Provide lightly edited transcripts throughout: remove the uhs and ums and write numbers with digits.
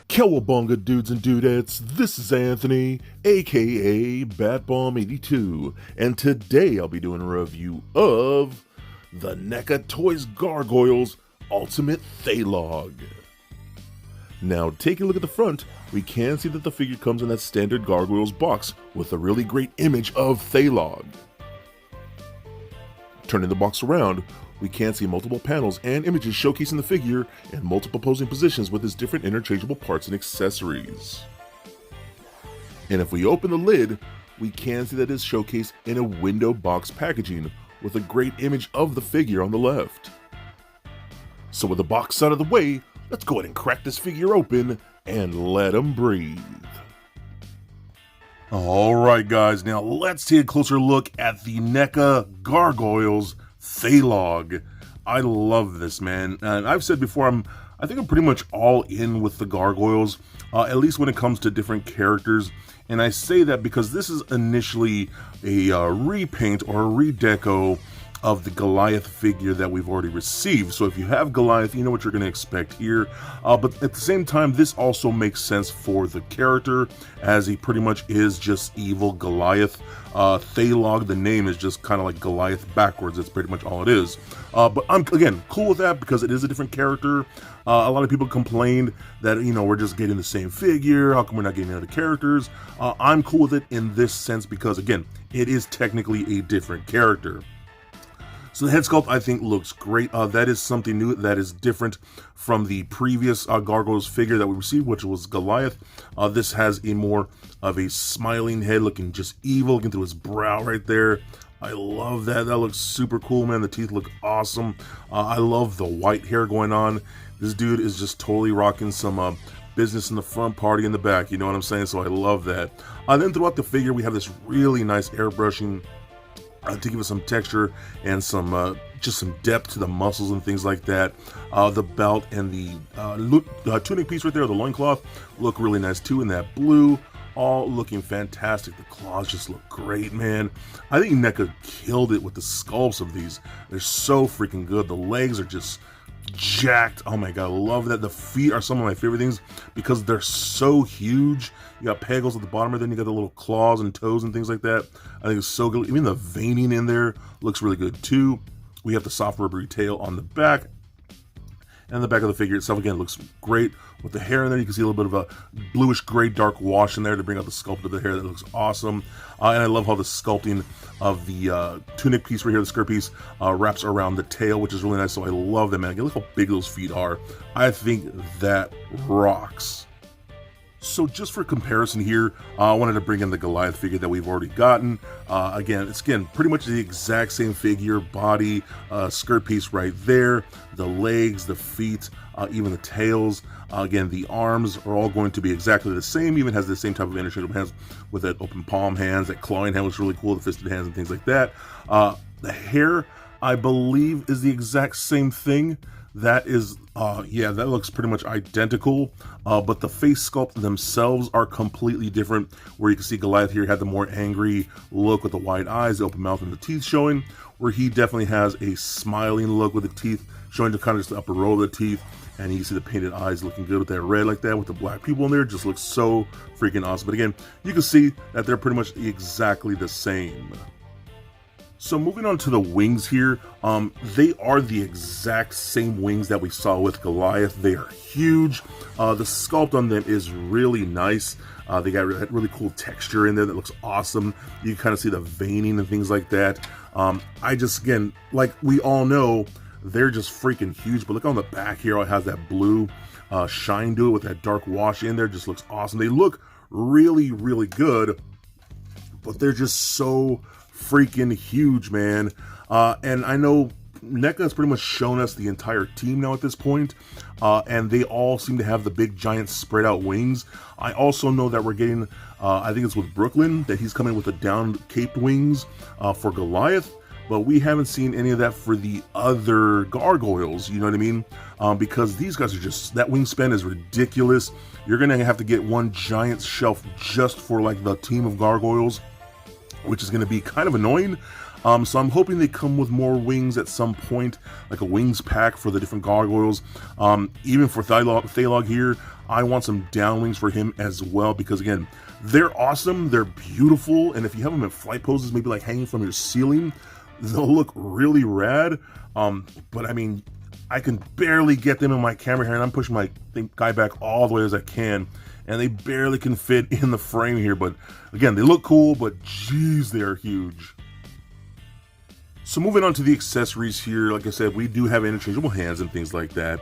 Cowabunga dudes and dudettes, this is Anthony, aka BatBomb82, and today I'll be doing a review of the Neca Gargoyles Ultimate Thailog. Now, taking a look at the front, we can see that the figure comes in that standard Gargoyles box with a really great image of Thailog. Turning the box around, we can see multiple panels and images showcasing the figure in multiple posing positions with its different interchangeable parts and accessories. And if we open the lid, we can see that it is showcased in a window box packaging with a great image of the figure on the left. So with the box out of the way, let's go ahead and crack this figure open and let him breathe. Alright guys, now let's take a closer look at the Neca Gargoyles Thailog. I love this, man, and I've said before, I think I'm pretty much all in with the Gargoyles, at least when it comes to different characters. And I say that because this is initially a repaint or a redeco of the Goliath figure that we've already received. So if you have Goliath, you know what you're going to expect here. But at the same time, this also makes sense for the character, as he pretty much is just evil Goliath. Thailog, the name is just kind of like Goliath backwards. That's pretty much all it is. But I'm, again, cool with that because it is a different character. A lot of people complained that, you know, we're just getting the same figure. How come we're not getting other characters? I'm cool with it in this sense because, again, it is technically a different character. So the head sculpt, I think, looks great. That is something new that is different from the previous Gargoyles figure that we received, which was Goliath. This has a more of a smiling head, looking just evil, looking through his brow right there. I love that. That looks super cool, man. The teeth look awesome. I love the white hair going on. This dude is just totally rocking some business in the front, party in the back. You know what I'm saying? So I love that. Then throughout the figure, we have this really nice airbrushing to give us some texture and some just some depth to the muscles and things like that. The belt and the tunic piece right there, the loincloth, look really nice too in that blue. All looking fantastic. The claws just look great, man. I think Neca killed it with the sculpts of these. They're so freaking good. The legs are just jacked. Oh my god, I love that. The feet are some of my favorite things because they're so huge. You got pegals at the bottom, and then you got the little claws and toes and things like that. I think it's so good. Even the veining in there looks really good too. We have the soft rubbery tail on the back. And the back of the figure itself, again, looks great. With the hair in there, you can see a little bit of a bluish gray dark wash in there to bring out the sculpt of the hair. That looks awesome. And I love how the sculpting of the tunic piece right here, the skirt piece, wraps around the tail, which is really nice. So I love that, man. Again, look how big those feet are. I think that rocks. So just for comparison here, I wanted to bring in the Goliath figure that we've already gotten. It's pretty much the exact same figure, body, skirt piece right there, the legs, the feet, even the tails. Again, the arms are all going to be exactly the same, even has the same type of interchangeable hands with that open palm hands, that clawing hand was really cool, the fisted hands and things like that. The hair, I believe, is the exact same thing. That is, yeah, that looks pretty much identical, but the face sculpt themselves are completely different, where you can see Goliath here had the more angry look with the wide eyes, the open mouth, and the teeth showing, where he definitely has a smiling look with the teeth showing to kind of just the upper row of the teeth, and you see the painted eyes looking good with that red like that, with the black people in there, just looks so freaking awesome. But again, you can see that they're pretty much exactly the same. So moving on to the wings here, they are the exact same wings that we saw with Goliath. They are huge. The sculpt on them is really nice. They got really cool texture in there that looks awesome. You can kind of see the veining and things like that. Again, like we all know, they're just freaking huge. But look on the back here, it has that blue shine to it with that dark wash in there. Just looks awesome. They look really, really good, but they're just so freaking huge, man. And I know NECA has pretty much shown us the entire team now at this point, and they all seem to have the big giant spread out wings. I also know that we're getting, I think it's with Brooklyn, that he's coming with the down caped wings for Goliath, but we haven't seen any of that for the other gargoyles, you know what I mean? Because these guys are just, that wingspan is ridiculous. You're gonna have to get one giant shelf just for like the team of gargoyles, which is gonna be kind of annoying. So I'm hoping they come with more wings at some point, like a wings pack for the different gargoyles. Even for Thailog here, I want some down wings for him as well, because again, they're awesome, they're beautiful, and if you have them in flight poses, maybe like hanging from your ceiling, they'll look really rad. But I mean, I can barely get them in my camera here, and I'm pushing my guy back all the way as I can, and they barely can fit in the frame here. But again, they look cool, but geez, they are huge. So moving on to the accessories here, like I said, we do have interchangeable hands and things like that.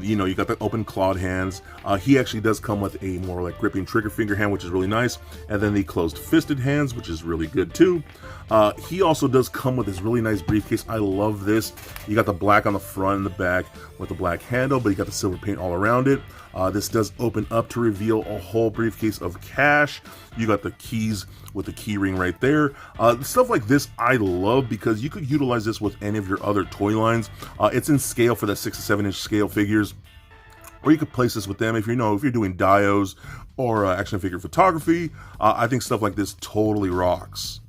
You know, you got the open clawed hands. He actually does come with a more like gripping trigger finger hand, which is really nice. And then the closed fisted hands, which is really good too. He also does come with this really nice briefcase. I love this. You got the black on the front and the back with the black handle, but you got the silver paint all around it. This does open up to reveal a whole briefcase of cash. You got the keys with the key ring right there. Stuff like this I love, because you could utilize this with any of your other toy lines. It's in scale for that 6 to 7 inch scale figures, or you could place this with them if you know, if you're doing dios or action figure photography. I think stuff like this totally rocks.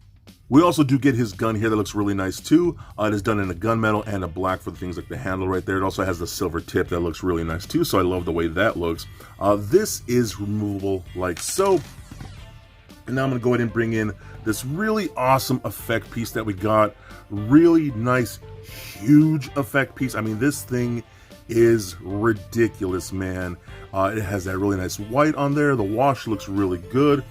We also do get his gun here that looks really nice too. It is done in a gunmetal and a black for the things like the handle right there. It also has the silver tip that looks really nice too, so I love the way that looks. This is removable like so. And now I'm gonna go ahead and bring in this really awesome effect piece that we got. Really nice, huge effect piece. I mean, this thing is ridiculous, man. It has that really nice white on there. The wash looks really good.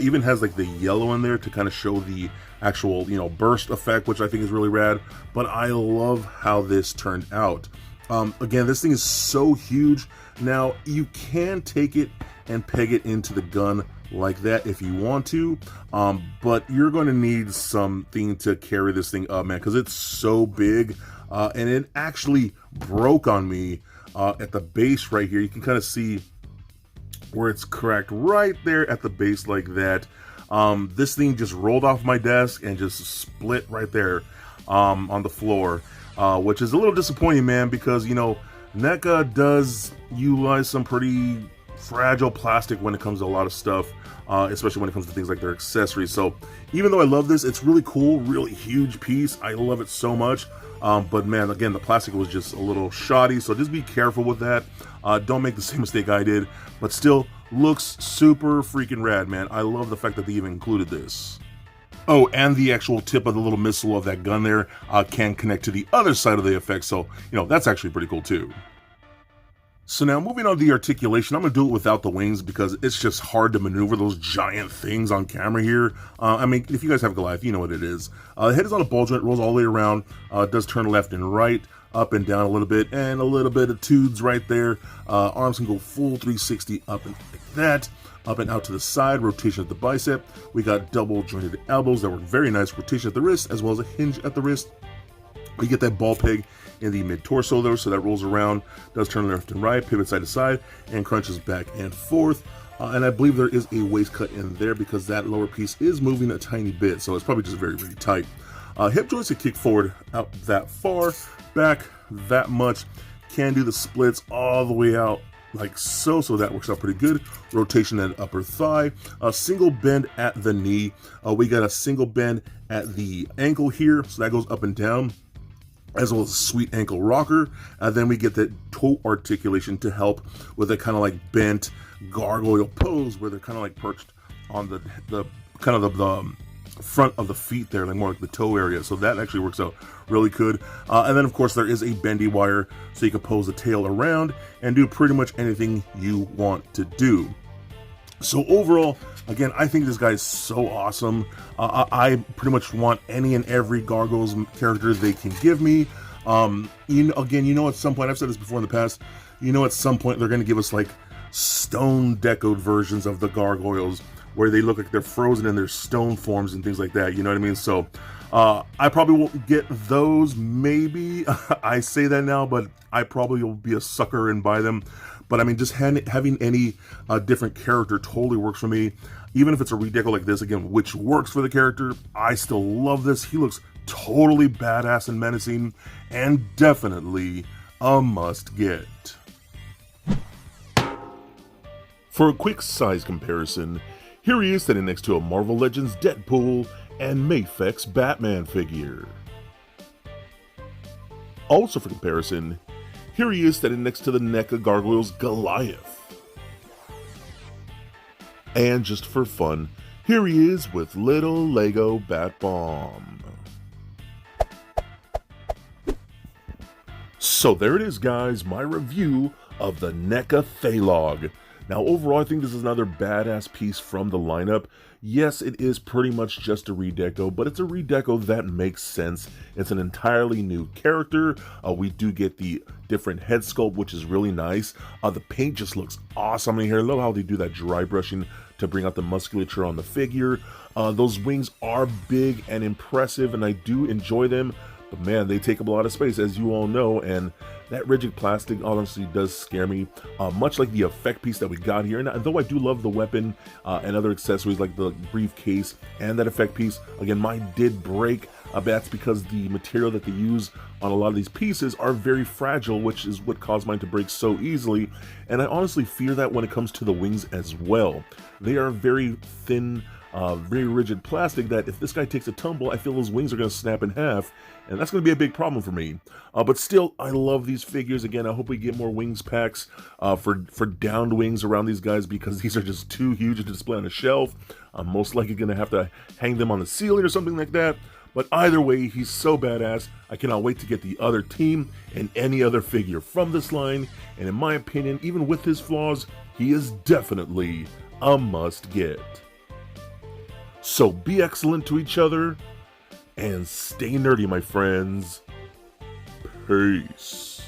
Even has like the yellow in there to kind of show the actual, you know, burst effect, which I think is really rad. But I love how this turned out. Again, this thing is so huge. Now, you can take it and peg it into the gun like that if you want to, but you're going to need something to carry this thing up, man, because it's so big. And it actually broke on me at the base right here. You can kind of see where it's cracked right there at the base like that. This thing just rolled off my desk and just split right there on the floor, which is a little disappointing, man, because, you know, NECA does utilize some pretty fragile plastic when it comes to a lot of stuff, especially when it comes to things like their accessories. So even though I love this, it's really cool, really huge piece. I love it so much. But man, again, the plastic was just a little shoddy, so just be careful with that. Don't make the same mistake I did, but still looks super freaking rad, man. I love the fact that they even included this. Oh, and the actual tip of the little missile of that gun there can connect to the other side of the effect, so, you know, that's actually pretty cool too. So now moving on to the articulation, I'm going to do it without the wings because it's just hard to maneuver those giant things on camera here. I mean, if you guys have Goliath, you know what it is. The head is on a ball joint, rolls all the way around, does turn left and right, up and down a little bit, and a little bit of tudes right there. Arms can go full 360 up and like that, up and out to the side, rotation at the bicep. We got double jointed elbows that work very nice, rotation at the wrist, as well as a hinge at the wrist. We get that ball peg in the mid-torso there, so that rolls around, does turn left and right, pivot side to side, and crunches back and forth. And I believe there is a waist cut in there because that lower piece is moving a tiny bit, so it's probably just very, very tight. Hip joints can kick forward out that far, back that much, can do the splits all the way out like so, so that works out pretty good. Rotation at upper thigh, a single bend at the knee. We got a single bend at the ankle here, so that goes up and down, as well as a sweet ankle rocker. And then we get that toe articulation to help with a kind of like bent gargoyle pose where they're kind of like perched on the kind of the front of the feet there, like more like the toe area. So that actually works out really good. And then of course there is a bendy wire, so you can pose the tail around and do pretty much anything you want to do. So overall, again, I think this guy is so awesome. I pretty much want any and every Gargoyles character they can give me. You know, at some point, I've said this before in the past, you know, at some point they're going to give us like stone decoed versions of the Gargoyles, where they look like they're frozen in their stone forms and things like that, you know what I mean? So I probably won't get those, maybe. I say that now, but I probably will be a sucker and buy them. But I mean, just having any different character totally works for me. Even if it's a redeco like this, again, which works for the character, I still love this. He looks totally badass and menacing, and definitely a must get. For a quick size comparison, here he is standing next to a Marvel Legends Deadpool and Mafex Batman figure. Also for comparison, here he is standing next to the Neca Gargoyles Goliath. And just for fun, here he is with little Lego Bat Bomb. So there it is, guys, my review of the Neca Thailog. Now overall, I think this is another badass piece from the lineup. Yes, it is pretty much just a redeco, but it's a redeco that makes sense. It's an entirely new character. We do get the different head sculpt, which is really nice. The paint just looks awesome in here. I love how they do that dry brushing to bring out the musculature on the figure. Those wings are big and impressive, and I do enjoy them. But man, they take up a lot of space, as you all know, and that rigid plastic honestly does scare me, much like the effect piece that we got here. And though I do love the weapon and other accessories like the briefcase and that effect piece, again, mine did break. But that's because the material that they use on a lot of these pieces are very fragile, which is what caused mine to break so easily. And I honestly fear that when it comes to the wings as well. They are very thin, very rigid plastic that if this guy takes a tumble, I feel those wings are going to snap in half, and that's going to be a big problem for me. But still, I love these figures. Again, I hope we get more wings packs for downed wings around these guys, because these are just too huge to display on a shelf. I'm most likely going to have to hang them on the ceiling or something like that. But either way, he's so badass. I cannot wait to get the other team and any other figure from this line. And in my opinion, even with his flaws, he is definitely a must get. So be excellent to each other and stay nerdy, my friends. Peace.